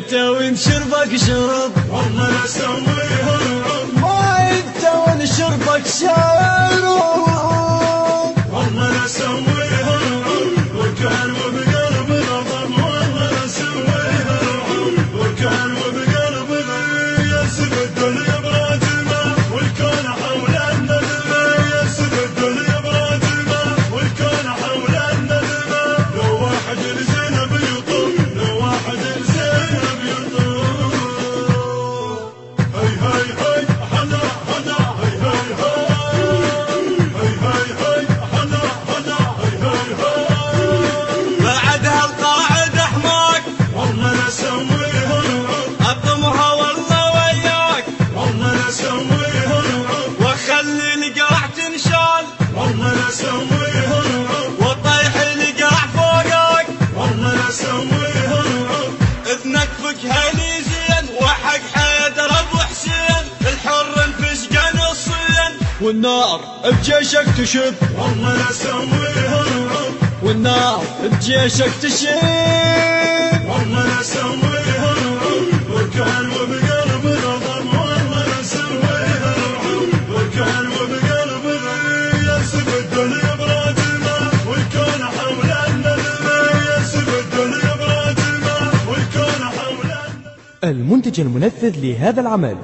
انت ونشربك شرب والله لا اسويها العب، ما انت ونشربك شرب والله لا اسويها العب، والكهن وبقلب الغضب، والله لا اسويها العب، والكهن وبقلب الغضب، يسب الدنيا براتبه والكون حول الندبه، يسب الدنيا براتبه والكون حول الندبه، لو واحد لزينب يطوف، لو واحد لزينب يطوف، هي هي هي هلا هلا هي هي هي هي هي هلا هلا هي هي هي، بعدها القاعد حماك والله لا اسويها العب، اضمها والله وياك والله لا اسويها العب، واخلي القرع تنشال والله لا اسويها العب، وطيح القرع فوقك والله لا اسويها العب، اذنك فكها لي زين وحق حيدر ابو حسين الحر انفشقه نصين والنار بجيشك تشب والله لا اسويها العب، والنار بجيشك تشب والله لا اسويها العب، والكهن وبقلب الغضب، والله لا اسويها العب، والكهن وبقلب الغضب، يسب الدنيا براتبه والكون حول الندبه، يسب الدنيا براتبه والكون حول الندبه. المنتج المنفذ لهذا العمل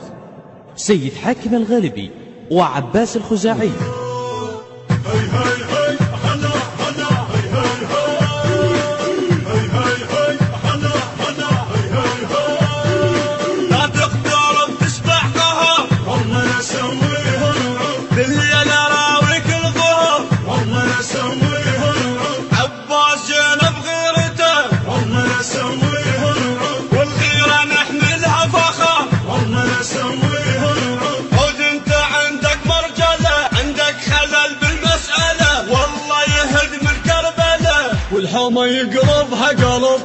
سيد حاكم الغالبي وعباس الخزاعي. هي هي هي هلا هلا هي هي هي هي هي هلا هلا هي هي هي، لا تقدر تشبع قهر والله لا اسويها العب، بالليل اراويك الظهر والله لا اسويها العب، عباس جينا بغيرته والله لا اسويها العب، والغيره نحملها فخر والله لا اسويها العب، عود انت عندك مرجله عندك خلل بالمساله والله يهدم الكربله والحومه يقلبها قلب